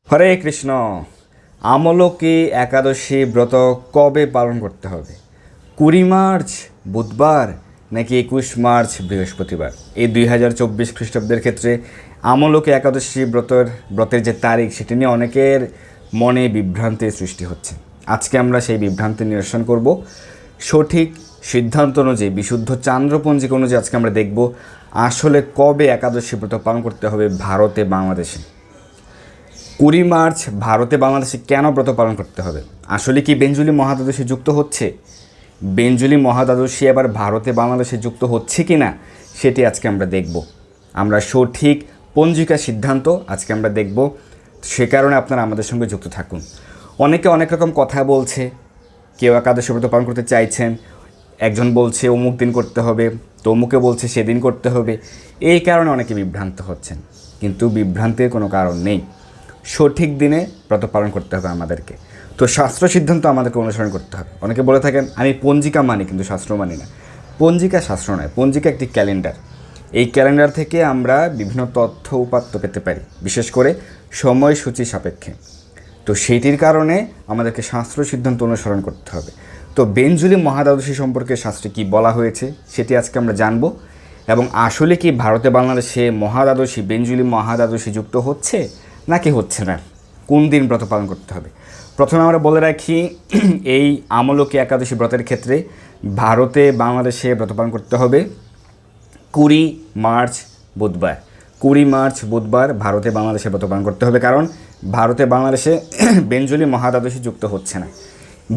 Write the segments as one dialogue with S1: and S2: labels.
S1: হরে কৃষ্ণ। আমলকি একাদশী ব্রত কবে পালন করতে হবে? 20 মার্চ বুধবার নাকি 21 মার্চ বৃহস্পতিবার? এই 2024 খ্রিস্টাব্দের ক্ষেত্রে আমলকি একাদশী ব্রতের যে তারিখ সেটি নিয়ে অনেকের মনে বিভ্রান্তির সৃষ্টি হচ্ছে। আজকে আমরা সেই বিভ্রান্তি নিরসন করব। সঠিক সিদ্ধান্ত অনুযায়ী বিশুদ্ধ চান্দ্রপঞ্জিকা অনুযায়ী আজকে আমরা দেখব আসলে কবে একাদশী ব্রত পালন করতে হবে ভারতে বাংলাদেশে। 20 মার্চ ভারতে বাংলাদেশে কেন ব্রত পালন করতে হবে? আসলে কি বেঞ্জুলি মহাদ্বাদশী যুক্ত হচ্ছে? বেঞ্জুলি মহাদ্বাদশী এবার ভারতে বাংলাদেশে যুক্ত হচ্ছে কি না সেটি আজকে আমরা দেখব। আমরা সঠিক পঞ্জিকা সিদ্ধান্ত আজকে আমরা দেখব। সে কারণে আপনারা আমাদের সঙ্গে যুক্ত থাকুন। অনেকে অনেক রকম কথা বলছে। কেউ একাদশী ব্রত পালন করতে চাইছেন, একজন বলছে অমুক দিন করতে হবে, তমুকে বলছে সেদিন করতে হবে। এই কারণে অনেকে বিভ্রান্ত হচ্ছেন, কিন্তু বিভ্রান্তির কোনো কারণ নেই। সঠিক দিনে ব্রত পালন করতে হবে আমাদেরকে। তো শাস্ত্র সিদ্ধান্ত আমাদেরকে অনুসরণ করতে হবে। অনেকে বলে থাকেন আমি পঞ্জিকা মানি কিন্তু শাস্ত্র মানি না। পঞ্জিকা শাস্ত্র নয়, পঞ্জিকা একটি ক্যালেন্ডার। এই ক্যালেন্ডার থেকে আমরা বিভিন্ন তথ্য উপাত্ত পেতে পারি, বিশেষ করে সময়সূচি সাপেক্ষে। তো সেইটির কারণে আমাদেরকে শাস্ত্র সিদ্ধান্ত অনুসরণ করতে হবে। তো বেঞ্জুলি মহাদ্বাদশী সম্পর্কে শাস্ত্রে কী বলা হয়েছে সেটি আজকে আমরা জানব। এবং আসলে কি ভারতে বাংলাদেশে মহাদ্বাদশী বেঞ্জুলি মহাদ্বাদশী যুক্ত হচ্ছে নাকি হচ্ছে না? কোন দিন ব্রত পালন করতে হবে? প্রথমে আমরা বলে রাখি, এই আমলকি একাদশী ব্রতের ক্ষেত্রে ভারতে বাংলাদেশে ব্রত পালন করতে হবে 20 মার্চ বুধবার। 20 মার্চ বুধবার ভারতে বাংলাদেশে ব্রত পালন করতে হবে, কারণ ভারতে বাংলাদেশে বেঞ্জুলি মহাদ্বাদশী যুক্ত হচ্ছে না।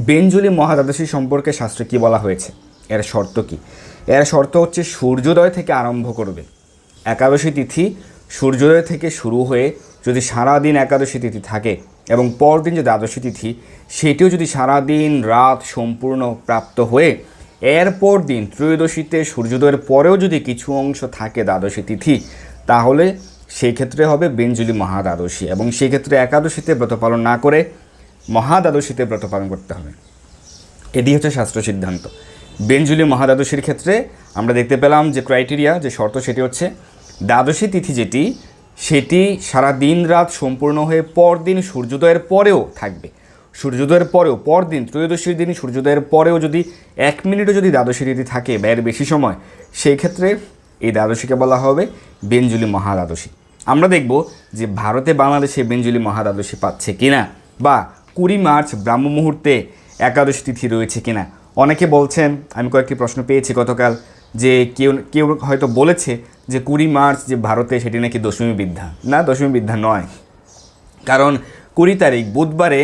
S1: বেঞ্জুলি মহাদ্বাদশী সম্পর্কে শাস্ত্রে কী বলা হয়েছে? এর শর্ত কি? এর শর্ত হচ্ছে সূর্যোদয় থেকে আরম্ভ করবে। একাদশী তিথি সূর্যোদয় থেকে শুরু হয়ে যদি সারাদিন একাদশী তিথি থাকে এবং পরদিন যে দ্বাদশী তিথি সেটিও যদি সারাদিন রাত সম্পূর্ণ প্রাপ্ত হয়ে এরপর দিন ত্রয়োদশীতে সূর্যোদয়ের পরেও যদি কিছু অংশ থাকে দ্বাদশী তিথি, তাহলে সেই ক্ষেত্রে হবে বেঞ্জুলি মহাদ্বাদশী। এবং সেই ক্ষেত্রে একাদশীতে ব্রত পালন না করে মহাদ্বাদশীতে ব্রত পালন করতে হবে। এটি হচ্ছে শাস্ত্র সিদ্ধান্ত। বেঞ্জুলি মহাদ্বাদশীর ক্ষেত্রে আমরা দেখতে পেলাম যে ক্রাইটেরিয়া, যে শর্ত, সেটি হচ্ছে দ্বাদশী তিথি যেটি সেটি সারা দিন রাত সম্পূর্ণ হয়ে পরদিন সূর্যোদয়ের পরেও থাকবে। সূর্যোদয়ের পরেও পরদিন ত্রয়োদশীর দিন সূর্যোদয়ের পরেও যদি 1 মিনিটও যদি দ্বাদশী তিথি থাকে বা এর বেশি সময়, সেই ক্ষেত্রে এই দ্বাদশীকে বলা হবে বেঞ্জুলি মহাদ্বাদশী। আমরা দেখব যে ভারতে বাংলাদেশে বেঞ্জুলি মহাদ্বাদশী পাচ্ছে কিনা, বা 20 মার্চ ব্রাহ্ম মুহূর্তে একাদশী তিথি রয়েছে কিনা। অনেকে বলছেন, আমি কয়েকটি প্রশ্ন পেয়েছি গতকাল, যে কেউ হয়তো বলেছে যে 20 মার্চ যে ভারতে সেটি নাকি দশমী বিদ্যা। না, দশমী বিদ্যা নয়, কারণ 20 তারিখ বুধবারে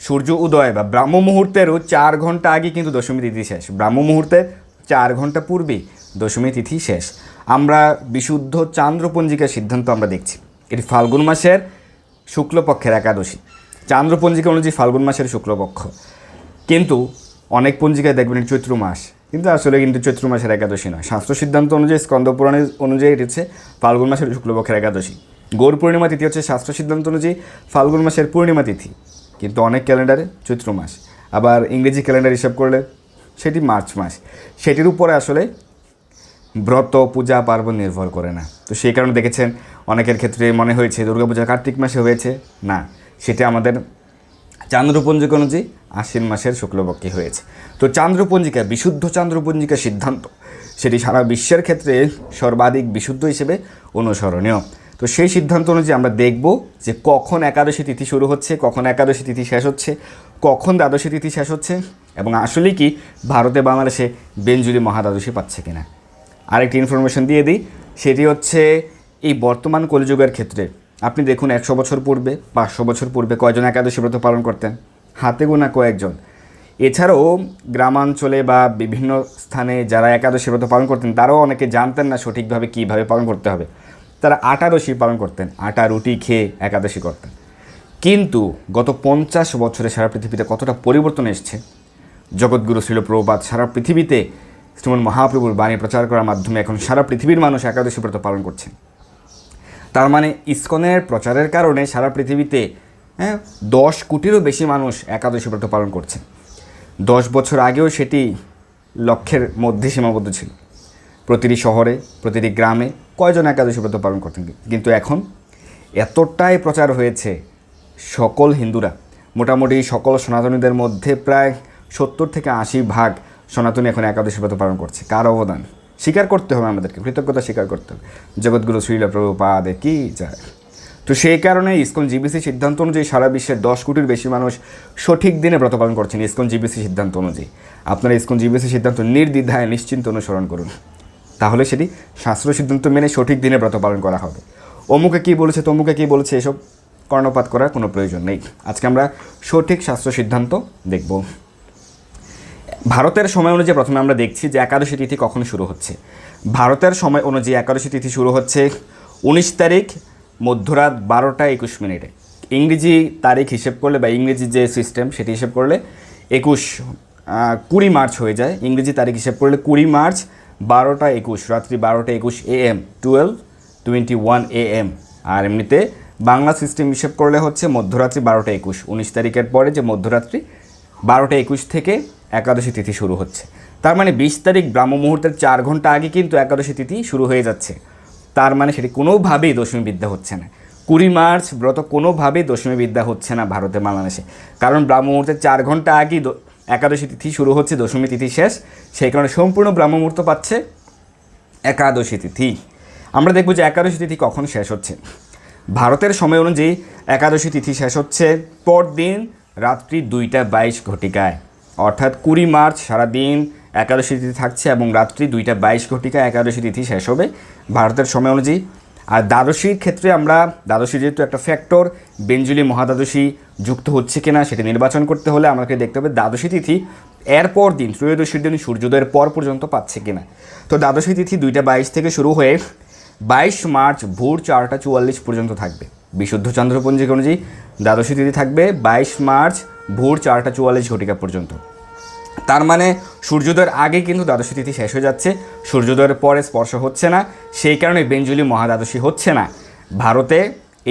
S1: সূর্য উদয় বা ব্রাহ্ম মুহূর্তেরও 4 ঘন্টা আগে কিন্তু দশমী তিথি শেষ। ব্রাহ্ম মুহূর্তের 4 ঘন্টা পূর্বেই দশমী তিথি শেষ। আমরা বিশুদ্ধ চান্দ্রপঞ্জিকার সিদ্ধান্ত আমরা দেখছি, এটি ফাল্গুন মাসের শুক্লপক্ষের একাদশী। চান্দ্রপঞ্জিকা অনুযায়ী ফাল্গুন মাসের শুক্লপক্ষ, কিন্তু অনেক পঞ্জিকায় দেখবেন চৈত্র মাস, কিন্তু আসলে চৈত্র মাসের একাদশী নয়। শাস্ত্র সিদ্ধান্ত অনুযায়ী স্কন্দ পুরাণের অনুযায়ী এটি হচ্ছে ফাল্গুন মাসের শুক্লপক্ষের একাদশী। গৌর পূর্ণিমা তিথি হচ্ছে শাস্ত্র সিদ্ধান্ত অনুযায়ী ফাল্গুন মাসের পূর্ণিমা তিথি, কিন্তু অনেক ক্যালেন্ডারে চৈত্র মাস। আবার ইংরেজি ক্যালেন্ডার হিসাব করলে সেটি মার্চ মাস। সেটির উপরে আসলে ব্রত পূজা পার্বণ নির্ভর করে না। তো সেই কারণে দেখেছেন অনেকের ক্ষেত্রে মনে হয়েছে দুর্গাপূজা কার্তিক মাসে হয়েছে। না, সেটা আমাদের চান্দ্রপঞ্জিকা অনুযায়ী আশ্বিন মাসের শুক্লপক্ষে হয়েছে। তো চান্দ্রপঞ্জিকা, বিশুদ্ধ চান্দ্রপঞ্জিকা সিদ্ধান্ত, সেটি সারা বিশ্বের ক্ষেত্রে সর্বাধিক বিশুদ্ধ হিসেবে অনুসরণীয়। তো সেই সিদ্ধান্ত অনুযায়ী আমরা দেখব যে কখন একাদশী তিথি শুরু হচ্ছে, কখন একাদশী তিথি শেষ হচ্ছে, কখন দ্বাদশী তিথি শেষ হচ্ছে, এবং আসলে কি ভারতে বাংলাদেশে বেঞ্জুলি মহাদ্বাদশী পাচ্ছে কিনা। আরেকটি ইনফরমেশন দিয়ে দিই, সেটি হচ্ছে এই বর্তমান কলিযুগের ক্ষেত্রে আপনি দেখুন 100 বছর পূর্বে, 500 বছর পূর্বে কয়জন একাদশী ব্রত পালন করতেন? হাতে গোনা কয়েকজন। এছাড়াও গ্রামাঞ্চলে বা বিভিন্ন স্থানে যারা একাদশী ব্রত পালন করতেন তারাও অনেকে জানতেন না সঠিকভাবে কীভাবে পালন করতে হবে। তারা আটাদশী পালন করতেন, আটা রুটি খেয়ে একাদশী করতেন। কিন্তু গত 50 বছরে সারা পৃথিবীতে কতটা পরিবর্তন এসছে। জগৎগুরু শ্রীল প্রভুপাদ সারা পৃথিবীতে শ্রীমন মহাপ্রভুর বাণী প্রচার করার মাধ্যমে এখন সারা পৃথিবীর মানুষ একাদশী ব্রত পালন করছেন। তার মানে ইসকনের প্রচারের কারণে সারা পৃথিবীতে 10 কোটিরও বেশি মানুষ একাদশী ব্রত পালন করছে। 10 বছর আগেও সেটি লক্ষের মধ্যে সীমাবদ্ধ ছিল। প্রতিটি শহরে, প্রতিটি গ্রামে কয়জন একাদশী ব্রত পালন করতেন, কিন্তু এখন এতটাই প্রচার হয়েছে সকল হিন্দুরা, মোটামুটি সকল সনাতনীদের মধ্যে প্রায় 70 থেকে 80% সনাতনী এখন একাদশী ব্রত পালন করছে। কার অবদান স্বীকার করতে হবে, আমাদেরকে কৃতজ্ঞতা স্বীকার করতে হবে। জগৎগুরু শ্রীল প্রভুপাদের কি যায়। তো সেই কারণে ইসকন জিবিসি সিদ্ধান্ত অনুযায়ী সারা বিশ্বের 10 কোটির বেশি মানুষ সঠিক দিনে ব্রত পালন করছেন ইসকন জিবিসি সিদ্ধান্ত অনুযায়ী। আপনারা ইসকন জিবিসি সিদ্ধান্ত নির্দ্বিধায় নিশ্চিন্ত অনুসরণ করুন, তাহলে সেটি শাস্ত্র সিদ্ধান্ত মেনে সঠিক দিনে ব্রত পালন করা হবে। অমুকে কী বলেছে তমুকে কী বলেছে এসব কর্ণপাত করার কোনো প্রয়োজন নেই। আজকে আমরা সঠিক শাস্ত্র সিদ্ধান্ত দেখব। ভারতের সময় অনুযায়ী প্রথমে আমরা দেখছি যে একাদশী তিথি কখন শুরু হচ্ছে। ভারতের সময় অনুযায়ী একাদশী তিথি শুরু হচ্ছে 19 তারিখ মধ্যরাত 12টা 21 মিনিটে। ইংরেজি তারিখ হিসেব করলে বা ইংরেজি যে সিস্টেম সেটি হিসেব করলে 20 মার্চ হয়ে যায়। ইংরেজি তারিখ হিসেব করলে 20 মার্চ 12টা 21, রাত্রি 12টা 21 AM, 12:21 AM। আর এমনিতে বাংলা সিস্টেম হিসেব করলে হচ্ছে মধ্যরাত্রি 12টা 21, 19 তারিখের পরে যে মধ্যরাত্রি 12টা 21 থেকে একাদশী তিথি শুরু হচ্ছে। তার মানে 20 তারিখ ব্রাহ্ম মুহূর্তের 4 ঘন্টা আগে কিন্তু একাদশী তিথি শুরু হয়ে যাচ্ছে। তার মানে সেটি কোনোভাবেই দশমী বিদ্যা হচ্ছে না। 20 মার্চ ব্রত কোনোভাবেই দশমী বিদ্যা হচ্ছে না ভারতে বাংলাদেশে, কারণ ব্রাহ্ম মুহূর্তের 4 ঘন্টা আগেই একাদশী তিথি শুরু হচ্ছে, দশমী তিথি শেষ। সেই কারণে সম্পূর্ণ ব্রাহ্ম মুহূর্ত পাচ্ছে একাদশী তিথি। আমরা দেখব যে একাদশী তিথি কখন শেষ হচ্ছে। ভারতের সময় অনুযায়ী একাদশী তিথি শেষ হচ্ছে পরদিন রাত্রি 2টা 22 ঘটিকায়, অর্থাৎ 20 মার্চ সারাদিন একাদশী তিথি থাকছে এবং রাত্রি 2টা 22 ঘটিকায় একাদশী তিথি শেষ হবে ভারতের সময় অনুযায়ী। আর দ্বাদশীর ক্ষেত্রে আমরা দ্বাদশী যেহেতু একটা ফ্যাক্টর, বেঞ্জুলি মহাদ্বাদশী যুক্ত হচ্ছে কিনা সেটি নির্বাচন করতে হলে আমাকে দেখতে হবে দ্বাদশী তিথি এরপর দিন ত্রয়োদশীর দিন সূর্যোদয়ের পর পর্যন্ত পাচ্ছে কিনা। তো দ্বাদশী তিথি 2টা 22 থেকে শুরু হয়ে 22 মার্চ ভোর 4টা 44 পর্যন্ত থাকবে। বিশুদ্ধ চন্দ্রপঞ্জিকা অনুযায়ী দ্বাদশী তিথি থাকবে 22 মার্চ ভোর 4টা 44 ঘটিকা পর্যন্ত। তার মানে সূর্যোদয়ের আগে কিন্তু দ্বাদশী তিথি শেষ হয়ে যাচ্ছে, সূর্যোদয়ের পরে স্পর্শ হচ্ছে না। সেই কারণে বেঞ্জুলি মহাদ্বাদশী হচ্ছে না ভারতে।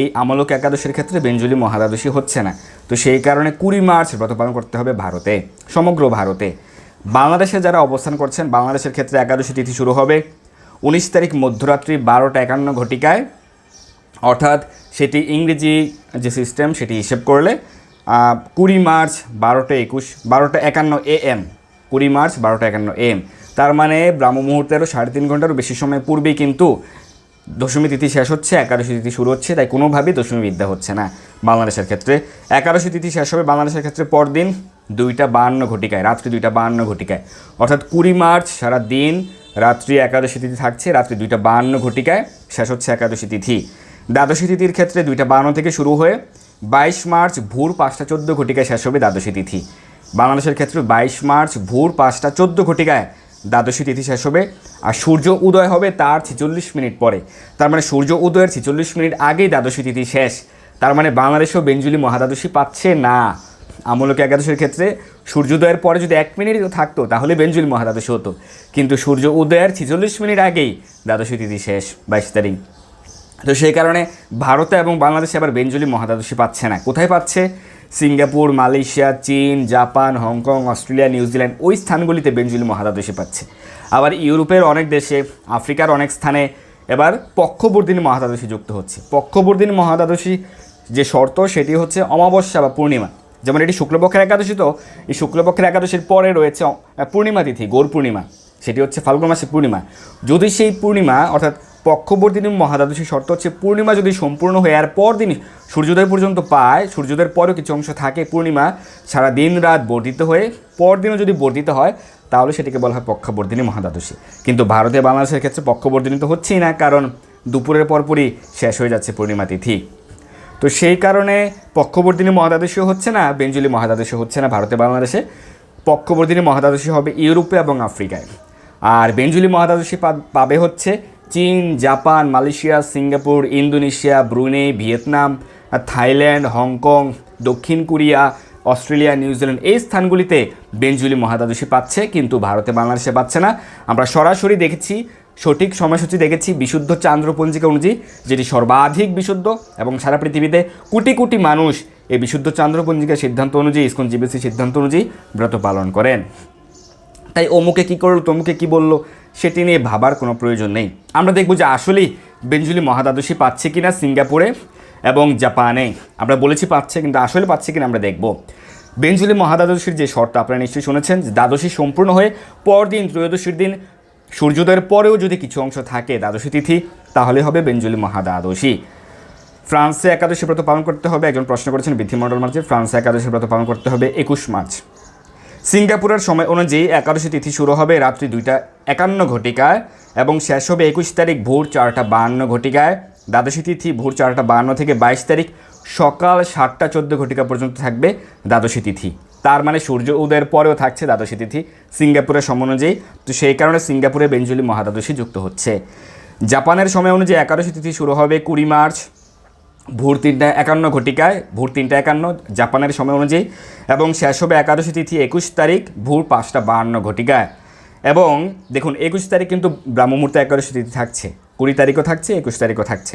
S1: এই আমলক একাদশীর ক্ষেত্রে বেঞ্জুলি মহাদ্বাদশী হচ্ছে না। তো সেই কারণে 20 মার্চ ব্রত পালন করতে হবে ভারতে, সমগ্র ভারতে। বাংলাদেশে যারা অবস্থান করছেন, বাংলাদেশের ক্ষেত্রে একাদশী তিথি শুরু হবে 19 তারিখ মধ্যরাত্রি 12টা 51 ঘটিকায়, অর্থাৎ সেটি ইংরেজি যে সিস্টেম সেটি হিসেব করলে 20 মার্চ 12টা 21, 12টা 51 AM, 20 মার্চ 12টা 51 AM। তার মানে ব্রাহ্ম মুহূর্তেরও 3.5 ঘন্টারও বেশি সময় পূর্বেই কিন্তু দশমী তিথি শেষ হচ্ছে, একাদশী তিথি শুরু হচ্ছে। তাই কোনোভাবেই দশমী বিদ্যা হচ্ছে না বাংলাদেশের ক্ষেত্রে। একাদশী তিথি শেষ হবে বাংলাদেশের ক্ষেত্রে পরদিন 2টা 52 ঘটিকায়, রাত্রি 2টা 52 ঘটিকায়, অর্থাৎ 20 মার্চ সারা দিন রাত্রি একাদশী তিথি থাকছে, রাত্রি 2টা 52 ঘটিকায় শেষ হচ্ছে একাদশী তিথি। দ্বাদশী তিথির ক্ষেত্রে 2টা 52 থেকে শুরু হয়ে 22 মার্চ ভোর 5টা 14 ঘটিকায় শেষ হবে দ্বাদশী তিথি। বাংলাদেশের ক্ষেত্রে 22 মার্চ ভোর 5টা 14 ঘটিকায় দ্বাদশী তিথি শেষ হবে। আর সূর্য উদয় হবে তার 46 মিনিট পরে। তার মানে সূর্য উদয়ের 46 মিনিট আগেই দ্বাদশী তিথি শেষ। তার মানে বাংলাদেশেও বেঞ্জুলি মহাদ্বাদশী পাচ্ছে না। আমলক একাদশীর ক্ষেত্রে সূর্যোদয়ের পরে যদি 1 মিনিট থাকতো তাহলে বেঞ্জুলি মহাদ্বাদশী হতো, কিন্তু সূর্য উদয়ের 46 মিনিট আগেই দ্বাদশী তিথি শেষ 22 তারিখ। তো সেই কারণে ভারতে এবং বাংলাদেশে আবার বেঞ্জুলি মহাদ্বাদশী পাচ্ছে না। কোথায় পাচ্ছে? সিঙ্গাপুর, মালয়েশিয়া, চীন, জাপান, হংকং, অস্ট্রেলিয়া, নিউজিল্যান্ড, ওই স্থানগুলিতে বেঞ্জুলি মহাদ্বাদশী পাচ্ছে। আবার ইউরোপের অনেক দেশে, আফ্রিকার অনেক স্থানে এবার পক্ষবর্ধিনী মহাদ্বাদশী যুক্ত হচ্ছে। পক্ষবর্ধিনী মহাদ্বাদশী যে শর্ত সেটি হচ্ছে অমাবস্যা বা পূর্ণিমা। যেমন এটি শুক্লপক্ষের একাদশী, তো এই শুক্লপক্ষের একাদশীর পরে রয়েছে পূর্ণিমা তিথি, গৌর পূর্ণিমা, সেটি হচ্ছে ফাল্গুন মাসের পূর্ণিমা। যদি সেই পূর্ণিমা অর্থাৎ পক্ষবর্ধিনী মহাদ্বাদশীর শর্ত হচ্ছে পূর্ণিমা যদি সম্পূর্ণ হয়ে আর পরদিন সূর্যোদয় পর্যন্ত পায়, সূর্যোদয়ের পরেও কিছু অংশ থাকে, পূর্ণিমা সারা দিন রাত বর্ধিত হয়ে পরদিনও যদি বর্ধিত হয় তাহলে সেটিকে বলা হয় পক্ষবর্ধিনী মহাদ্বাদশী। কিন্তু ভারতে বাংলাদেশের ক্ষেত্রে পক্ষবর্ধিনী তো হচ্ছেই না, কারণ দুপুরের পরপরই শেষ হয়ে যাচ্ছে পূর্ণিমা তিথি। তো সেই কারণে পক্ষবর্ধিনী মহাদ্বাদশী হচ্ছে না, বেঞ্জুলি মহাদ্বাদশী হচ্ছে না ভারতে বাংলাদেশে। পক্ষবর্ধিনী মহাদ্বাদশী হবে ইউরোপে এবং আফ্রিকায়। আর বেঞ্জুলি মহাদ্বাদশী পাবে হচ্ছে চীন, Japan, Malaysia, Singapore, Indonesia, Brunei, Vietnam, Thailand, Hong Kong, দক্ষিণ কোরিয়া, অস্ট্রেলিয়া, নিউজিল্যান্ড, এই স্থানগুলিতে বেঞ্জুলি মহাদ্বাদশী পাচ্ছে, কিন্তু ভারতে বাংলাদেশে পাচ্ছে না। আমরা সরাসরি দেখেছি, সঠিক সময়সূচি দেখেছি বিশুদ্ধ চান্দ্রপঞ্জিকা অনুযায়ী, যেটি সর্বাধিক বিশুদ্ধ এবং সারা পৃথিবীতে কোটি কোটি মানুষ এই বিশুদ্ধ চান্দ্রপঞ্জিকার সিদ্ধান্ত অনুযায়ী, ইসকন জিবিসি সিদ্ধান্ত অনুযায়ী ব্রত পালন করেন। তাই অমুকে কী করলো তমুকে কী বললো সেটি নিয়ে ভাবার কোনো প্রয়োজন নেই। আমরা দেখব যে আসলেই বেঞ্জুলি মহাদ্বাদশী পাচ্ছে কিনা সিঙ্গাপুরে এবং জাপানে আমরা বলেছি পাচ্ছে, কিন্তু আসলে পাচ্ছে কিনা আমরা দেখব। বেঞ্জলি মহাদ্বাদশীর যে শর্ত আপনারা নিশ্চয়ই শুনেছেন, যে দ্বাদশী সম্পূর্ণ হয়ে পরদিন ত্রয়োদশীর দিন সূর্যোদয়ের পরেও যদি কিছু অংশ থাকে দ্বাদশী তিথি, তাহলে হবে বেঞ্জলি মহাদ্বাদশী। ফ্রান্সে একাদশী ব্রত পালন করতে হবে, একজন প্রশ্ন করেছেন বিধিমণ্ডল মার্চে, ফ্রান্সে একাদশী ব্রত পালন করতে হবে 21 মার্চ। সিঙ্গাপুরের সময় অনুযায়ী একাদশী তিথি শুরু হবে রাত্রি 2:51 ঘটিকায় এবং শেষ হবে 21 তারিখ ভোর 4:52 ঘটিকায়। দ্বাদশী তিথি ভোর 4:52 থেকে 22 তারিখ সকাল 7:14 ঘটিকা পর্যন্ত থাকবে দ্বাদশী তিথি। তার মানে সূর্য উদয়ের পরেও থাকছে দ্বাদশী তিথি সিঙ্গাপুরের সময় অনুযায়ী। তো সেই কারণে সিঙ্গাপুরে বেঞ্জলি মহাদ্বাদশী যুক্ত হচ্ছে। জাপানের সময় অনুযায়ী একাদশী তিথি শুরু হবে 20 মার্চ ভোর 3:51 ঘটিকায়, ভোর 3:51 জাপানের সময় অনুযায়ী, এবং শেষ হবে একাদশী তিথি 21 তারিখ ভোর 5:52 ঘটিকায়। এবং দেখুন 21 তারিখ কিন্তু ব্রাহ্মমুহূর্তে একাদশী তিথি থাকছে, 20 তারিখও থাকছে, 21 তারিখও থাকছে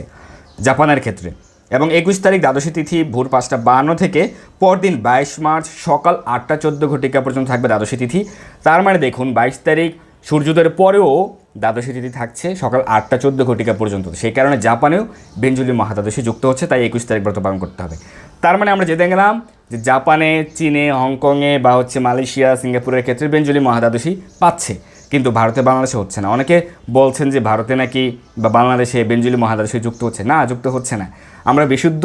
S1: জাপানের ক্ষেত্রে। এবং 21 তারিখ দ্বাদশী তিথি ভোর 5:52 থেকে পরদিন 22 মার্চ সকাল 8:14 ঘটিকা পর্যন্ত থাকবে দ্বাদশী তিথি। তার মানে দেখুন 22 তারিখ সূর্যোদয়ের পরেও দ্বাদশী তিথি থাকছে সকাল 8:14 ঘটিকা পর্যন্ত। সেই কারণে জাপানেও বেঞ্জলি মহাদ্বাদশী যুক্ত হচ্ছে, তাই 21 তারিখ ব্রত পালন করতে হবে। তার মানে আমরা যেতে গেলাম যে জাপানে, চীনে, হংকংয়ে বা মালয়েশিয়া, সিঙ্গাপুরের ক্ষেত্রে বেঞ্জলি মহাদ্বাদশী পাচ্ছে, কিন্তু ভারতে বাংলাদেশে হচ্ছে না। অনেকে বলছেন যে ভারতে নাকি বা বাংলাদেশে বেঞ্জলি মহাদ্বাদশী যুক্ত হচ্ছে না, যুক্ত হচ্ছে না। আমরা বিশুদ্ধ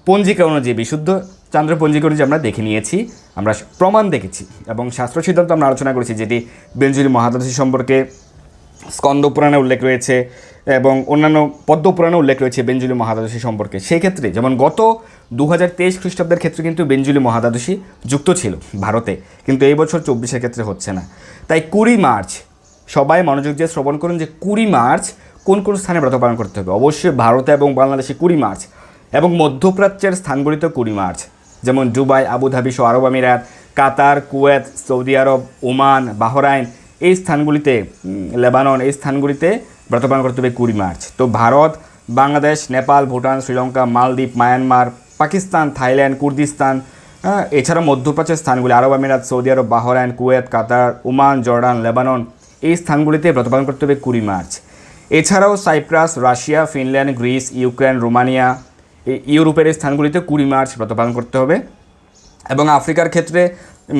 S1: পঞ্জিকা অনুযায়ী, বিশুদ্ধ চান্দ্র পঞ্জিকা অনুযায়ী আমরা দেখে নিয়েছি, আমরা প্রমাণ দেখেছি এবং শাস্ত্র সিদ্ধান্ত আমরা আলোচনা করেছি, যেটি বেঞ্জলি মহাদ্বাদশী সম্পর্কে স্কন্দ পুরাণে উল্লেখ রয়েছে এবং অন্যান্য পদ্ম পুরাণে উল্লেখ রয়েছে বেঞ্জলি মহাদ্বাদশী সম্পর্কে। সেই ক্ষেত্রে যেমন গত 2023 খ্রিস্টাব্দের ক্ষেত্রে কিন্তু বেঞ্জলি মহাদ্বাদশী যুক্ত ছিল ভারতে, কিন্তু এই বছর 24-এর ক্ষেত্রে হচ্ছে না। তাই 20 মার্চ সবাই মনোযোগ দিয়ে শ্রবণ করুন যে 20 মার্চ কোন কোন স্থানে ব্রত পালন করতে হবে। অবশ্যই ভারতে এবং বাংলাদেশে 20 মার্চ, এবং মধ্যপ্রাচ্যের স্থানগুলিতে 20 মার্চ, যেমন দুবাই, আবুধাবি সহ আরব আমিরাত, কাতার, কুয়েত, সৌদি আরব, ওমান, বাহরাইন, এই স্থানগুলিতে, লেবানন, এই স্থানগুলিতে ব্রত পালন করতে হবে 20 মার্চ। তো ভারত, বাংলাদেশ, নেপাল, ভুটান, শ্রীলঙ্কা, মালদ্বীপ, মায়ানমার, পাকিস্তান, থাইল্যান্ড, কুর্দিস্তান, এছাড়া মধ্যপ্রাচ্যের স্থানগুলি Arab Emirates, Saudi Arab, Bahrain, Kuwait, Qatar, Oman, Jordan, Lebanon, এই স্থানগুলিতে ব্রত পালন করতে হবে 20 মার্চ। এছাড়াও Cyprus, Russia, Finland, Greece, Ukraine, Romania, ইউরোপের এই স্থানগুলিতে 20 মার্চ ব্রত পালন করতে হবে। এবং আফ্রিকার ক্ষেত্রে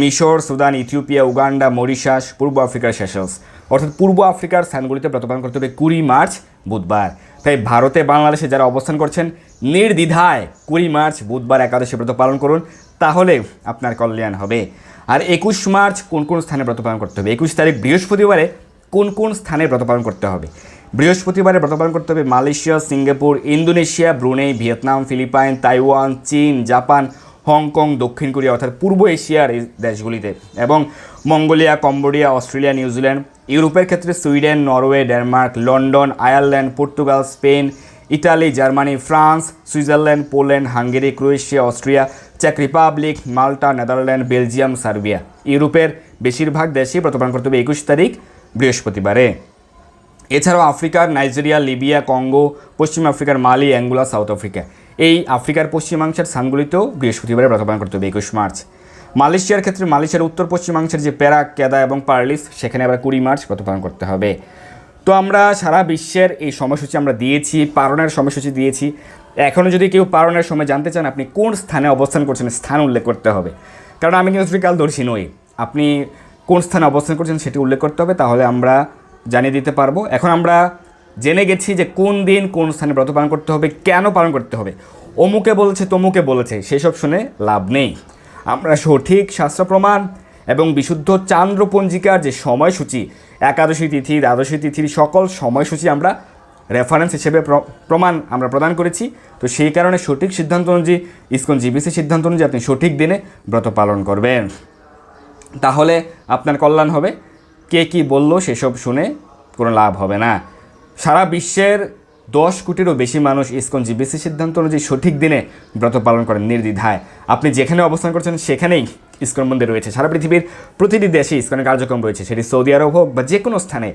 S1: মিশর, সুদান, ইথিওপিয়া, উগান্ডা, মরিশাস, পূর্ব আফ্রিকার সেশেলস, অর্থাৎ পূর্ব আফ্রিকার স্থানগুলিতে ব্রত পালন করতে হবে 20 মার্চ বুধবার। তাই ভারতে, বাংলাদেশে যারা অবস্থান করছেন নির্দ্বিধায় 20 মার্চ বুধবার একাদশী ব্রত পালন করুন, তাহলে আপনার কল্যাণ হবে। আর 21 মার্চ কোন কোন স্থানে ব্রত পালন করতে হবে, 21 তারিখ বৃহস্পতিবারে কোন কোন স্থানে ব্রত পালন করতে হবে। বৃহস্পতিবারে ব্রত পালন করতে হবে Malaysia, Singapore, Indonesia, Brunei, Vietnam, Philippines, Taiwan, চীন, জাপান, হংকং, দক্ষিণ কোরিয়া, অর্থাৎ পূর্ব এশিয়ার এই দেশগুলিতে, এবং মঙ্গোলিয়া, কম্বোডিয়া, অস্ট্রেলিয়া, নিউজিল্যান্ড। ইউরোপের ক্ষেত্রে Sweden, Norway, Denmark, London, Ireland, Portugal, Spain, Italy, Germany, France, Switzerland, Poland, Hungary, Croatia, Austria, চেক Republic, Malta, Netherland, Belgium, Serbia. ইউরোপের বেশিরভাগ দেশেই ব্রত পালন করতে হবে 21 তারিখ বৃহস্পতিবারে। এছাড়াও আফ্রিকার নাইজেরিয়া, লিবিয়া, কঙ্গো, পশ্চিম আফ্রিকার মালি, অ্যাঙ্গোলা, সাউথ আফ্রিকা, এই আফ্রিকার পশ্চিমাংশের স্থানগুলিতেও বৃহস্পতিবারে ব্রত পালন করতে হবে 21 মার্চ। মালয়েশিয়ার ক্ষেত্রে মালয়েশিয়ার উত্তর পশ্চিমাংশের যে পেরাক, কেদা এবং পার্লিস, সেখানে আবার 20 মার্চ ব্রত পালন করতে হবে। তো আমরা সারা বিশ্বের এই সময়সূচি আমরা দিয়েছি, পালনের সময়সূচি দিয়েছি। এখনও যদি কেউ পালনের সময় জানতে চান আপনি কোন স্থানে অবস্থান করছেন, স্থান উল্লেখ করতে হবে, কারণ আমি কিন্তু কালদর্শী নই। আপনি কোন স্থানে অবস্থান করছেন সেটি উল্লেখ করতে হবে, তাহলে আমরা জানিয়ে দিতে পারবো। এখন আমরা জেনে গেছি যে কোন দিন কোন স্থানে ব্রত পালন করতে হবে, কেন পালন করতে হবে। অমুকে বলেছে, তমুকে বলেছে, সেসব শুনে লাভ নেই। আমরা সঠিক শাস্ত্র প্রমাণ এবং বিশুদ্ধ চান্দ্র পঞ্জিকার যে সময়সূচি, একাদশী তিথি, দ্বাদশী তিথির সকল সময়সূচি আমরা রেফারেন্স হিসেবে প্রমাণ আমরা প্রদান করেছি। তো সেই কারণে সঠিক সিদ্ধান্ত অনুযায়ী, ইসকন জিবিসি সিদ্ধান্ত অনুযায়ী আপনি সঠিক দিনে ব্রত পালন করবেন, তাহলে আপনার কল্যাণ হবে। কে কী বললো সেসব শুনে কোনো লাভ হবে না। সারা বিশ্বের 10 কোটিরও বেশি মানুষ ইসকন জিবিসি সিদ্ধান্ত অনুযায়ী সঠিক দিনে ব্রত পালন করেন নির্দ্বিধায়। আপনি যেখানে অবস্থান করছেন সেখানেই ইসকন মন্দির রয়েছে। সারা পৃথিবীর প্রতিটি দেশে ইসকনের কার্যক্রম রয়েছে, সেটি সৌদি আরব হোক বা যে কোনো স্থানে,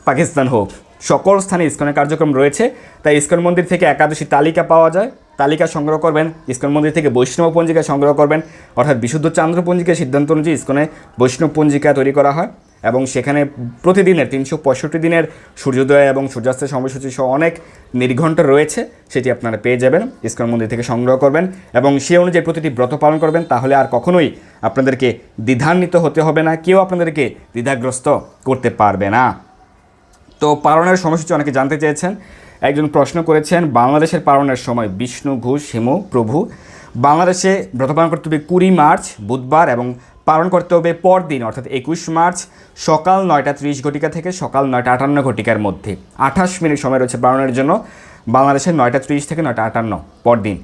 S1: পাকিস্তান হোক, সকল স্থানে ইসকনের কার্যক্রম রয়েছে। তাই ইসকন মন্দির থেকে একাদশী তালিকা পাওয়া যায়, তালিকা সংগ্রহ করবেন। ইসকন মন্দির থেকে বৈষ্ণব পঞ্জিকা সংগ্রহ করবেন, অর্থাৎ বিশুদ্ধ চান্দ্র পঞ্জিকার সিদ্ধান্ত অনুযায়ী ইসকনে বৈষ্ণব পঞ্জিকা তৈরি করা হয়। এবং সেখানে প্রতিদিনের 365 দিনের সূর্যোদয় এবং সূর্যাস্তের সময়সূচি সহ অনেক নির্ঘণ্ট রয়েছে, সেটি আপনারা পেয়ে যাবেন, ইসকন মন্দির থেকে সংগ্রহ করবেন এবং সে অনুযায়ী প্রতিটি ব্রত পালন করবেন। তাহলে আর কখনোই আপনাদেরকে দ্বিধান্বিত হতে হবে না, কেউ আপনাদেরকে দ্বিধাগ্রস্ত করতে পারবে না। তো পালনের সময়সূচি অনেকে জানতে চেয়েছেন। একজন প্রশ্ন করেছেন, বাংলাদেশের পালনের সময় বিষ্ণু ঘোষ হেমু প্রভু। বাংলাদেশে ব্রত পালন করতে হবে 20 মার্চ বুধবার এবং পালন করতে হবে পরদিন অর্থাৎ 21 মার্চ সকাল 9:30 ঘটিকা থেকে সকাল 9:58 ঘটিকার মধ্যে। 28 মিনিট সময় রয়েছে পালনের জন্য বাংলাদেশের 9:30 থেকে 9:58 পরদিন।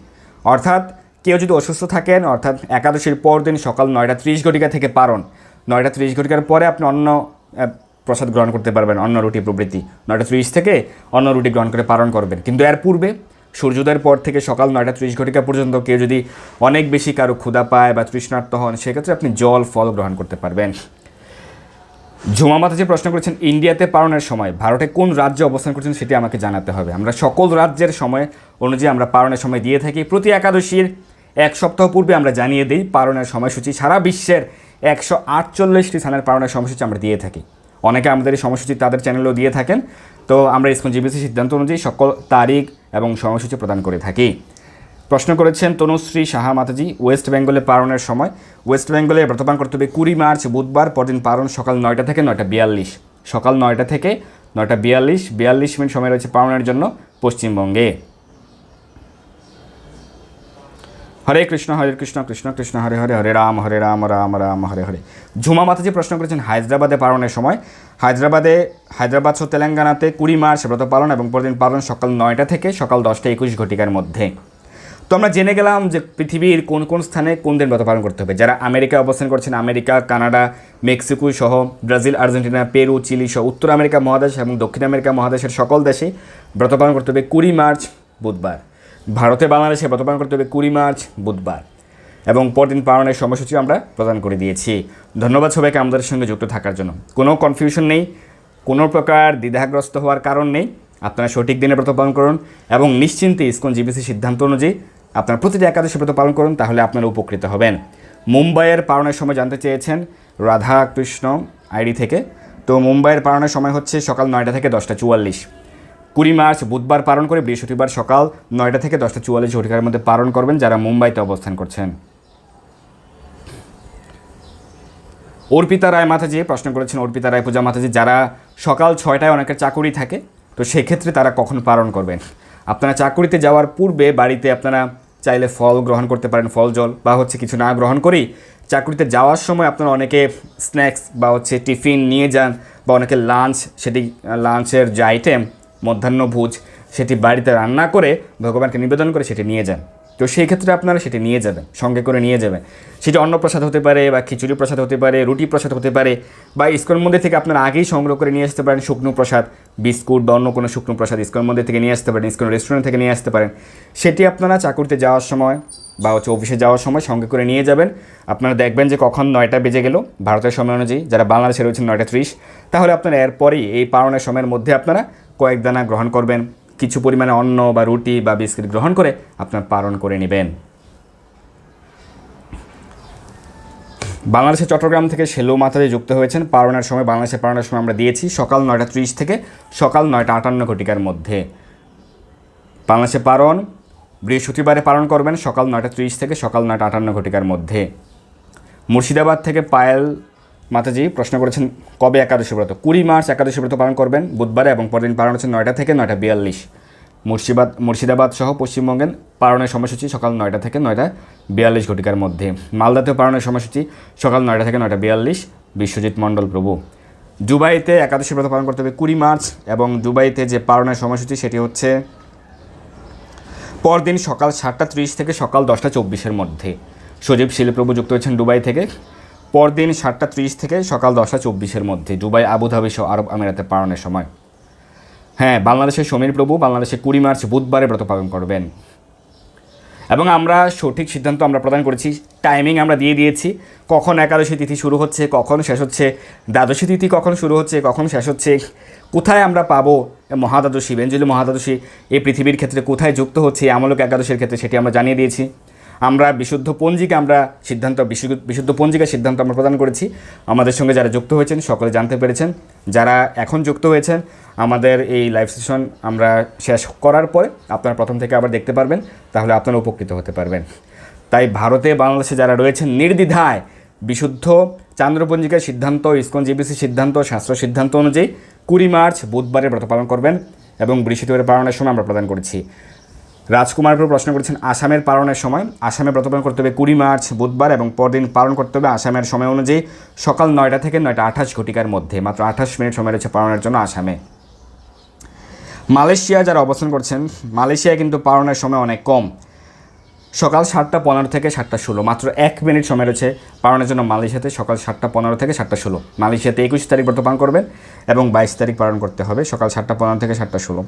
S1: অর্থাৎ কেউ যদি অসুস্থ থাকেন, অর্থাৎ একাদশীর পরদিন সকাল 9:30 ঘটিকা থেকে পালন, 9:30 ঘটিকার পরে আপনি অন্য প্রসাদ গ্রহণ করতে পারবেন, অন্ন রুটি প্রভৃতি। 9:30 থেকে অন্ন রুটি গ্রহণ করে পালন করবেন। কিন্তু এর পূর্বে সূর্যোদয়ের পর থেকে সকাল 9:30 ঘটিকা পর্যন্ত কেউ যদি অনেক বেশি কারো ক্ষুধা পায় বা তৃষ্ণার্ত হন, সেক্ষেত্রে আপনি জল ফল গ্রহণ করতে পারবেন। ঝুমা মাতাজি প্রশ্ন করেছেন, ইন্ডিয়াতে পালনের সময় ভারতে কোন রাজ্যে অবস্থান করছেন সেটি আমাকে জানাতে হবে। আমরা সকল রাজ্যের সময় অনুযায়ী আমরা পালনের সময় দিয়ে থাকি। প্রতি একাদশীর এক সপ্তাহ পূর্বে আমরা জানিয়ে দিই পালনের সময়সূচি। সারা বিশ্বের 148টি স্থানের পালনের সময়সূচি আমরা দিয়ে থাকি। অনেকে আমাদের এই সময়সূচি তাদের চ্যানেলেও দিয়ে থাকেন। তো আমরা ইসকন জিবিসি সিদ্ধান্ত অনুযায়ী সকল তারিখ এবং সময়সূচি প্রদান করে থাকি। প্রশ্ন করেছেন তনুশ্রী সাহা মাতাজি, ওয়েস্ট বেঙ্গলে পালনের সময়। ওয়েস্ট বেঙ্গলে ব্রত পালন করতে হবে 20 মার্চ বুধবার, পরদিন পালন সকাল 9টা থেকে 9:42, সকাল 9টা থেকে 9:42 মিনিট সময় রয়েছে পালনের জন্য পশ্চিমবঙ্গে। হরে কৃষ্ণ কৃষ্ণ কৃষ্ণ হরে হরে, হরে রাম রাম রাম হরে হরে। ঝুমা মাতাজি প্রশ্ন করেছেন, হায়দ্রাবাদে পালনের সময়। হায়দ্রাবাদ সহ তেলেঙ্গানাতে 20 মার্চ ব্রত পালন এবং পরদিন পালন সকাল 9টা থেকে সকাল 10:21 ঘটিকার মধ্যে। তো আমরা জেনে গেলাম যে পৃথিবীর কোন কোন স্থানে কোন দিন ব্রত পালন করতে হবে। যারা আমেরিকায় অবস্থান করছেন, আমেরিকা, কানাডা, মেক্সিকো সহ ব্রাজিল, আর্জেন্টিনা, পেরু, চিলি সহ উত্তর আমেরিকা মহাদেশ এবং দক্ষিণ আমেরিকা মহাদেশের সকল দেশেই ব্রত পালন করতে হবে 20 মার্চ বুধবার। ভারতে বাংলাদেশে ব্রত পালন করতে হবে 20 মার্চ বুধবার এবং পরদিন পালনের সময়সূচি আমরা প্রদান করে দিয়েছি। ধন্যবাদ সবাইকে আমাদের সঙ্গে যুক্ত থাকার জন্য। কোনো কনফিউশন নেই, কোনো প্রকার দ্বিধাগ্রস্ত হওয়ার কারণ নেই। আপনারা সঠিক দিনে ব্রত পালন করুন এবং নিশ্চিন্তে ইসকন জিবিসি সিদ্ধান্ত অনুযায়ী আপনারা প্রতিটি একাদশী ব্রত পালন করুন, তাহলে আপনারা উপকৃত হবেন। মুম্বাইয়ের পালনের সময় জানতে চেয়েছেন রাধাকৃষ্ণ আইডি থেকে। তো মুম্বাইয়ের পালনের সময় হচ্ছে সকাল 9টা থেকে 10:44। 20 মার্চ বুধবার পালন করে বৃহস্পতিবার সকাল 9টা থেকে 10:44 ঘটিকার মধ্যে পালন করবেন যারা মুম্বাইতে অবস্থান করছেন। অর্পিতা রায় মাতাজি প্রশ্ন করেছেন, অর্পিতা রায় পূজা মাতাজি, যারা সকাল 6টায় অনেকের চাকুরি থাকে, তো সেক্ষেত্রে তারা কখন পালন করবেন? আপনারা চাকুরিতে যাওয়ার পূর্বে বাড়িতে আপনারা চাইলে ফল গ্রহণ করতে পারেন, ফল জল, বা কিছু না গ্রহণ করেই চাকুরিতে যাওয়ার সময় আপনারা অনেকে স্ন্যাক্স বা টিফিন নিয়ে যান, বা অনেকে লাঞ্চ, সেটি লাঞ্চের যে আইটেম মধ্যাহ্নভোজ সেটি বাড়িতে রান্না করে ভগবানকে নিবেদন করে সেটি নিয়ে যান। তো সেই ক্ষেত্রে আপনারা সেটি নিয়ে যাবেন, সঙ্গে করে নিয়ে যাবেন। সেটি অন্নপ্রসাদ হতে পারে, বা খিচুড়ি প্রসাদ হতে পারে, রুটি প্রসাদ হতে পারে, বা ইসকন মন্দির থেকে আপনারা আগেই সংগ্রহ করে নিয়ে আসতে পারেন শুকনো প্রসাদ, বিস্কুট বা অন্য কোনো শুকনো প্রসাদ ইসকন মন্দির থেকে নিয়ে আসতে পারেন, ইসকন রেস্টুরেন্ট থেকে নিয়ে আসতে পারেন। সেটি আপনারা চাকুরিতে যাওয়ার সময় বা অফিসে যাওয়ার সময় সঙ্গে করে নিয়ে যাবেন। আপনারা দেখবেন যে কখন 9টা বেজে গেল ভারতের সময় অনুযায়ী, যারা বাংলাদেশে রয়েছেন 9:30, তাহলে আপনারা এরপরেই এই পালনের সময়ের মধ্যে আপনারা কয়েক দানা গ্রহণ করবেন, কিছু পরিমাণে অন্ন বা রুটি বা বিস্কিট গ্রহণ করে আপনার পালন করে নেবেন। বাংলাদেশের চট্টগ্রাম থেকে শেলু মাতাজি যুক্ত হয়েছেন। পালনের সময় বাংলাদেশের পালনের সময় আমরা দিয়েছি সকাল 9:30 থেকে সকাল 9:58 ঘটিকার মধ্যে। বাংলাদেশে পালন বৃহস্পতিবারে পালন করবেন সকাল 9:30 থেকে সকাল 9:58 ঘটিকার মধ্যে। মুর্শিদাবাদ থেকে পায়েল মাতাজি প্রশ্ন করেছেন, কবে একাদশী ব্রত? 20 মার্চ একাদশী ব্রত পালন করবেন বুধবারে এবং পরদিন পালন হচ্ছে 9টা থেকে 9:42। মুর্শিদাবাদ সহ পশ্চিমবঙ্গের পালনের সময়সূচি সকাল 9টা থেকে 9:42 ঘটিকার মধ্যে। মালদাতেও পালনের সময়সূচি সকাল 9টা থেকে 9:42। বিশ্বজিৎ মণ্ডল প্রভু। দুবাইতে একাদশী ব্রত পালন করতে হবে 20 মার্চ এবং দুবাইতে যে পালনের সময়সূচি সেটি হচ্ছে পরদিন সকাল 7:30 থেকে সকাল 10:24 মধ্যে। সজীব শিলপ্রভু যুক্ত হয়েছেন দুবাই থেকে। পরদিন 7:30 থেকে সকাল 10:24 মধ্যে দুবাই, আবুধাবি সহ আরব আমিরাতে পালনের সময়। হ্যাঁ, বাংলাদেশের সমীর প্রভু বাংলাদেশে 20 মার্চ বুধবারে ব্রত পালন করবেন। এবং আমরা সঠিক সিদ্ধান্ত আমরা প্রদান করেছি, টাইমিং আমরা দিয়ে দিয়েছি, কখন একাদশী তিথি শুরু হচ্ছে, কখন শেষ হচ্ছে, দ্বাদশী তিথি কখন শুরু হচ্ছে, কখন শেষ হচ্ছে, কোথায় আমরা পাবো মহাদ্বাদশী, বেঞ্জলি মহাদ্বাদশী এই পৃথিবীর ক্ষেত্রে কোথায় যুক্ত হচ্ছে, আমলক একাদশীর ক্ষেত্রে সেটি আমরা জানিয়ে দিয়েছি। আমরা বিশুদ্ধ পঞ্জিকা সিদ্ধান্ত আমরা প্রদান করেছি। আমাদের সঙ্গে যারা যুক্ত হয়েছেন সকলে জানতে পেরেছেন। যারা এখন যুক্ত হয়েছেন, আমাদের এই লাইভ সেশন আমরা শেষ করার পরে আপনারা প্রথম থেকে আবার দেখতে পারবেন, তাহলে আপনারা উপকৃত হতে পারবেন। তাই ভারতে বাংলাদেশে যারা রয়েছেন নির্দ্বিধায় বিশুদ্ধ চান্দ্রপঞ্জিকার সিদ্ধান্ত, ইসকন জিবিসি সিদ্ধান্ত, শাস্ত্র সিদ্ধান্ত অনুযায়ী 20 মার্চ বুধবারে ব্রত পালন করবেন এবং বৃহস্পতিবার পালনের সময় আমরা প্রদান করেছি। রাজকুমারপুর প্রশ্ন করেছেন আসামের পালনের সময়। আসামে ব্রত পালন করতে হবে 20 মার্চ বুধবার এবং পরদিন পালন করতে হবে আসামের সময় অনুযায়ী সকাল 9টা থেকে 9:28 ঘটিকার মধ্যে। মাত্র 28 মিনিট সময় রয়েছে পালনের জন্য আসামে। মালয়েশিয়া যারা অবস্থান করছেন, মালয়েশিয়ায় কিন্তু পালনের সময় অনেক কম, সকাল 7:15 থেকে 7:16, মাত্র 1 মিনিট সময় রয়েছে পালনের জন্য মালয়েশিয়াতে। সকাল 7:15 থেকে 7:16। মালয়েশিয়াতে 21 তারিখ ব্রত পালন করবেন এবং 22 তারিখ পালন করতে হবে সকাল 7:15 থেকে 7:16।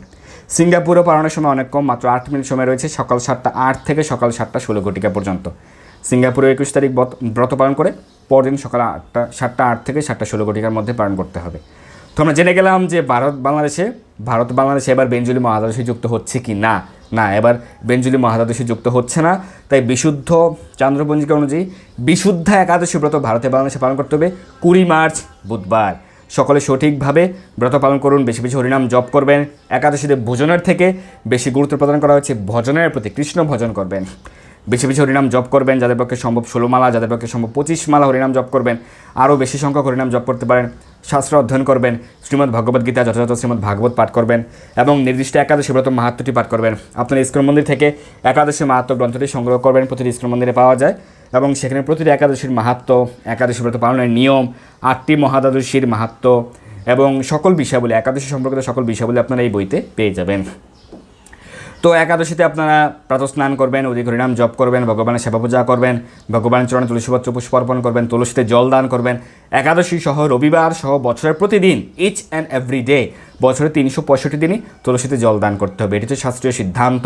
S1: সিঙ্গাপুরও পালনের সময় অনেক কম, মাত্র 8 মিনিট সময় রয়েছে সকাল 7:08 থেকে সকাল 7:16 ঘটিকা পর্যন্ত। সিঙ্গাপুরে 21 তারিখ ব্রত পালন করে পরদিন সকাল 7:08 থেকে 7:16 ঘটিকার মধ্যে পালন করতে হবে। তো আমরা জেনে গেলাম যে ভারত বাংলাদেশে এবার বেঞ্জলি মহাদ্বাদশী যুক্ত হচ্ছে কি না। এবার বেঞ্জলি মহাদ্বাদশী যুক্ত হচ্ছে না। তাই বিশুদ্ধ চান্দ্রপঞ্জিকা অনুযায়ী বিশুদ্ধ একাদশী ব্রত ভারতে বাংলাদেশে পালন করতে হবে 20 মার্চ বুধবার। সকলে সঠিকভাবে ব্রত পালন করুন, বেশি বেশি হরিনাম জপ করবেন। একাদশীতে ভোজনের থেকে বেশি গুরুত্ব প্রদান করা হচ্ছে ভজনের প্রতি, কৃষ্ণ ভজন করবেন, বেশি বেশি হরিনাম জপ করবেন। যাদের পক্ষে সম্ভব 16 মালা, যাদের পক্ষে সম্ভব 25 মালা হরিনাম জপ করবেন। আরও বেশি সংখ্যক হরিনাম জপ করতে পারেন। শাস্ত্র অধ্যয়ন করবেন, শ্রীমদ্ ভগবদ্গীতা যথাযথ শ্রীমদ্ ভাগবত পাঠ করবেন এবং নির্দিষ্ট একাদশী ব্রত মাহাত্ম্যটি পাঠ করবেন। আপনার ইস্কন মন্দির থেকে একাদশী মাহাত্ম্য গ্রন্থটি সংগ্রহ করবেন, প্রতিটি ইস্কন মন্দিরে পাওয়া যায় এবং সেখানে প্রতিটি একাদশীর মাহাত্ম্য, একাদশী ব্রত পালনের নিয়ম, 8টি মহাদ্বাদশীর মাহাত্ম্য এবং সকল বিষয়াবলী, একাদশী সম্পর্কিত সকল বিষয়াবলী আপনারা এই বইতে পেয়ে যাবেন। তো একাদশীতে আপনারা প্রাতঃস্নান করবেন, অধিক হরিনাম জপ করবেন, ভগবানের সেবা পূজা করবেন, ভগবানের চরণে তুলসীপত্র পুষ্প অর্পণ করবেন, তুলসীতে জল দান করবেন। একাদশী সহ রবিবার সহ বছরের প্রতিদিন, ইচ অ্যান্ড এভরি ডে, বছরে 365 দিনই তুলসীতে জল দান করতে হবে। এটি হচ্ছে শাস্ত্রীয় সিদ্ধান্ত।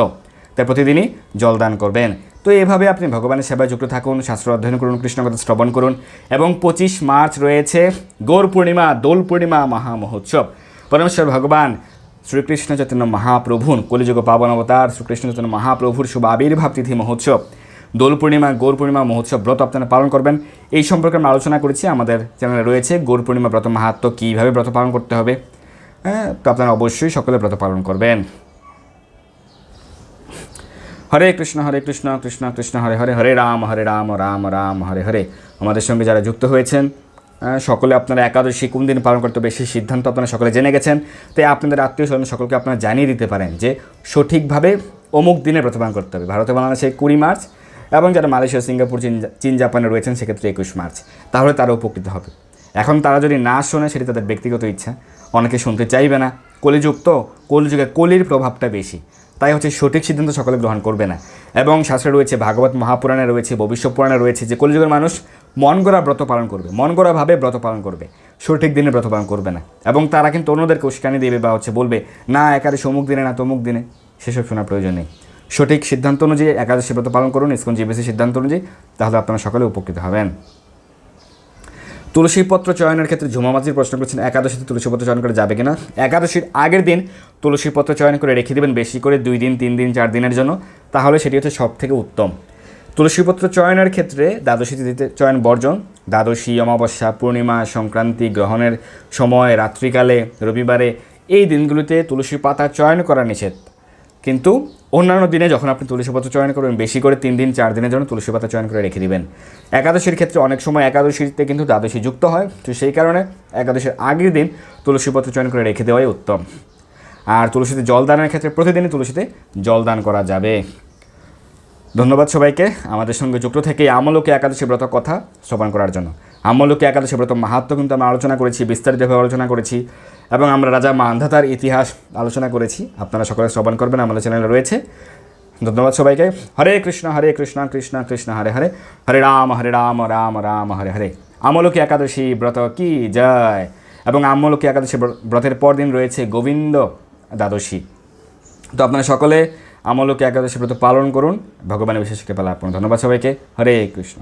S1: তাই প্রতিদিনই জল দান করবেন। তো এভাবে আপনি ভগবানের সেবায় যুক্ত থাকুন, শাস্ত্র অধ্যয়ন করুন, কৃষ্ণকথা শ্রবণ করুন এবং 25 মার্চ রয়েছে গৌর পূর্ণিমা, দোল পূর্ণিমা মহামহোৎসব। পরমেশ্বর ভগবান শ্রীকৃষ্ণ চৈতন্য মহাপ্রভুর কলিযুগ পাবন অবতার শ্রীকৃষ্ণ চৈতন্য মহাপ্রভুর শুভ আবির্ভাব তিথি মহোৎসব, দোল পূর্ণিমা, গৌর পূর্ণিমা মহোৎসব ব্রত আপনারা পালন করবেন। এই সম্পর্কে আমরা আলোচনা করেছি, আমাদের চ্যানেলে রয়েছে গৌর পূর্ণিমা ব্রত মাহাত্ম্য, কীভাবে ব্রত পালন করতে হবে। তো আপনারা অবশ্যই সকলে ব্রত পালন করবেন। হরে কৃষ্ণ কৃষ্ণ কৃষ্ণ হরে হরে, হরে রাম রাম রাম হরে হরে। আমাদের সঙ্গে যারা যুক্ত হয়েছেন সকলে আপনারা একাদশী কোন দিন পালন করতে হবে সেই সিদ্ধান্ত আপনারা সকলে জেনে গেছেন। তাই আপনাদের আত্মীয় স্বজন সকলকে আপনারা জানিয়ে দিতে পারেন যে সঠিকভাবে অমুক দিনে ব্রত পালন করতে হবে। ভারতে বাংলাদেশে 20 মার্চ এবং যারা মালয়েশিয়া, সিঙ্গাপুর, চীন, জাপানে রয়েছেন সেক্ষেত্রে 21 মার্চ। তাহলে তারা উপকৃত হবে। এখন তারা যদি না শোনে সেটি তাদের ব্যক্তিগত ইচ্ছা, অনেকে শুনতে চাইবে না। কলিযুগ তো, কলিযুগে কলির প্রভাবটা বেশি, তাই হচ্ছে সঠিক সিদ্ধান্ত সকলে গ্রহণ করবে না। এবং শাস্ত্রে রয়েছে, ভাগবত মহাপুরাণে রয়েছে, ভবিষ্যৎ পুরাণে রয়েছে যে কলিযুগের মানুষ মন গড়া ব্রত পালন করবে, মন গড়াভাবে ব্রত পালন করবে, সঠিক দিনে ব্রত পালন করবে না। এবং তারা কিন্তু অন্যদেরকে উস্কানি দেবে বা বলবে না একাদশী অমুক দিনে না তমুক দিনে, সেসব শোনার প্রয়োজন নেই। সঠিক সিদ্ধান্ত অনুযায়ী একাদশী ব্রত পালন করুন, ইসকন জিবিসি সিদ্ধান্ত অনুযায়ী, তাহলে আপনারা সকলে উপকৃত হবেন। তুলসীপত্র চয়নের ক্ষেত্রে ঝুমামাজির প্রশ্ন করছেন, একাদশীতে তুলসীপত্র চয়ন করে যাবে কিনা। একাদশীর আগের দিন তুলসীপত্র চয়ন করে রেখে দেবেন, বেশি করে 2 দিন, 3 দিন, 4 দিনের জন্য, তাহলে সেটি হচ্ছে সব থেকে উত্তম। তুলসীপত্র চয়নের ক্ষেত্রে দ্বাদশী তিথিতে চয়ন বর্জন। দ্বাদশী, অমাবস্যা, পূর্ণিমা, সংক্রান্তি, গ্রহণের সময়, রাত্রিকালে, রবিবারে, এই দিনগুলিতে তুলসী পাতা চয়ন করা নিষেধ। কিন্তু অন্যান্য দিনে যখন আপনি তুলসীপত্র চয়ন করবেন, বেশি করে 3 দিন, 4 দিনের জন্য তুলসী পাতা চয়ন করে রেখে দিবেন। একাদশীর ক্ষেত্রে অনেক সময় একাদশীতে কিন্তু দ্বাদশী যুক্ত হয়, তো সেই কারণে একাদশীর আগের দিন তুলসীপত্র চয়ন করে রেখে দেওয়াই উত্তম। আর তুলসীতে জল দানের ক্ষেত্রে প্রতিদিনই তুলসীতে জল দান করা যাবে। ধন্যবাদ সবাইকে আমাদের সঙ্গে যুক্ত থেকে আমলকি একাদশী ব্রত কথা শ্রবণ করার জন্য। আমলকি একাদশী ব্রত মাহাত্ম্য কিন্তু আমরা আলোচনা করেছি, বিস্তারিতভাবে আলোচনা করেছি এবং আমরা রাজা মান্ধাতার ইতিহাস আলোচনা করেছি। আপনারা সকলে শ্রবণ করবেন, আমাদের চ্যানেলে রয়েছে। ধন্যবাদ সবাইকে। হরে কৃষ্ণ কৃষ্ণ কৃষ্ণ হরে হরে, হরে রাম রাম রাম হরে হরে। আমলকি একাদশী ব্রত কি জয়। এবং আমলকি একাদশী ব্রতের পর দিন রয়েছে গোবিন্দ দ্বাদশী। তো আপনারা সকলে আমলকি একাদশী ব্রত পালন করুন, ভগবানের বিশেষ কৃপা লাভ করুন। ধন্যবাদ সবাইকে। হরে কৃষ্ণ।